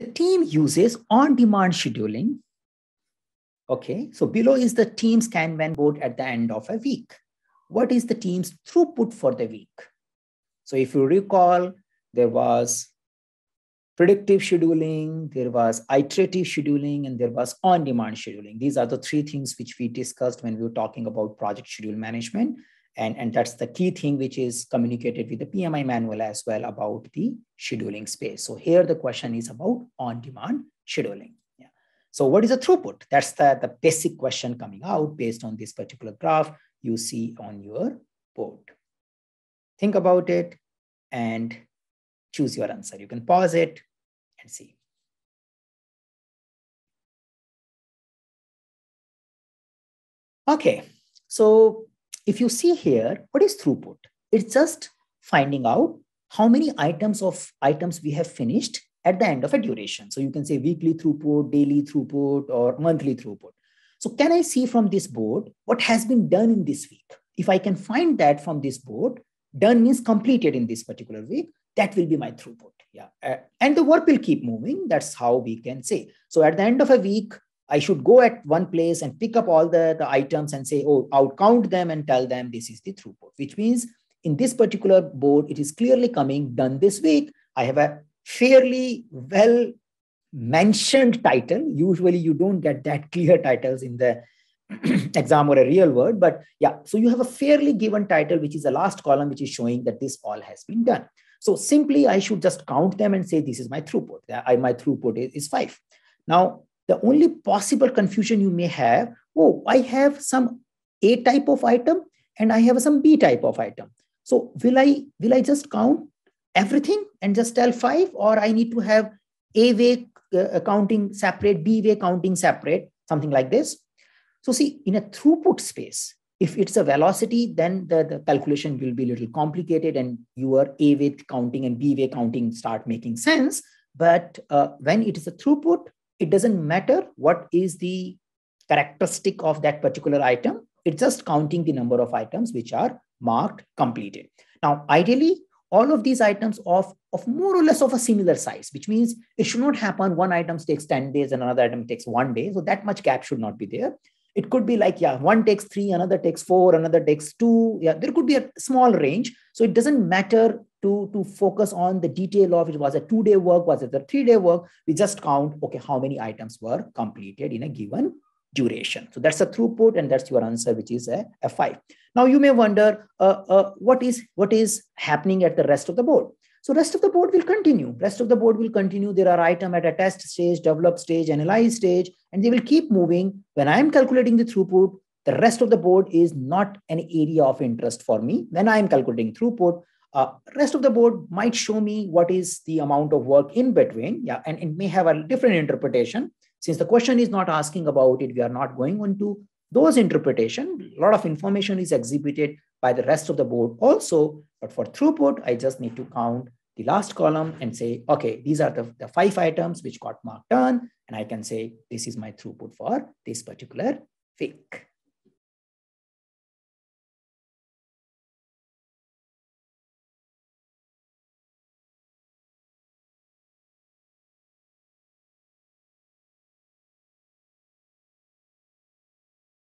The team uses on-demand scheduling. Okay, so below is the team's Kanban board at the end of a week. What is the team's throughput for the week? So if you recall, there was predictive scheduling, there was iterative scheduling, and there was on-demand scheduling. These are the three things which we discussed when we were talking about project schedule management. And that's the key thing which is communicated with the PMI manual as well about the scheduling space. So here the question is about on-demand scheduling. Yeah. So what is the throughput? That's the basic question coming out based on this particular graph you see on your board. Think about it and choose your answer. You can pause it and see. Okay, so if you see here, what is throughput? It's just finding out how many items we have finished at the end of a duration. So you can say weekly throughput, daily throughput, or monthly throughput. So can I see from this board what has been done in this week? If I can find that from this board, done means completed in this particular week, that will be my throughput. Yeah, and the work will keep moving. That's how we can say. So at the end of a week, I should go at one place and pick up all the items and say, oh, I'll count them and tell them this is the throughput, which means in this particular board, it is clearly coming done this week. I have a fairly well mentioned title. Usually you don't get that clear titles in the exam or a real world, but yeah, so you have a fairly given title, which is the last column, which is showing that this all has been done. So simply I should just count them and say, this is my throughput. My throughput is 5. Now, the only possible confusion you may have, oh, I have some A type of item and I have some B type of item. So will I just count everything and just tell 5, or I need to have A way counting separate, B way counting separate, something like this? So see, in a throughput space, if it's a velocity, then the calculation will be a little complicated and your A way counting and B way counting start making sense. But when it is a throughput, it doesn't matter what is the characteristic of that particular item. It's just counting the number of items which are marked completed. Now, ideally, all of these items of more or less of a similar size, which means it should not happen one item takes 10 days and another item takes 1 day. So that much gap should not be there. It could be like, yeah, one takes 3, another takes 4, another takes 2. Yeah, there could be a small range. So it doesn't matter to focus on the detail of it. Was a 2-day work, was it a 3-day work? We just count, okay, how many items were completed in a given duration. So that's a throughput, and that's your answer, which is a 5. Now you may wonder, what is happening at the rest of the board? So rest of the board will continue. Rest of the board will continue. There are items at a test stage, develop stage, analyze stage, and they will keep moving. When I'm calculating the throughput, the rest of the board is not an area of interest for me. When I'm calculating throughput, rest of the board might show me what is the amount of work in between. Yeah, and it may have a different interpretation. Since the question is not asking about it, we are not going on to those interpretation. A lot of information is exhibited by the rest of the board also. But for throughput, I just need to count the last column and say, okay, these are the 5 items which got marked done. And I can say, this is my throughput for this particular week.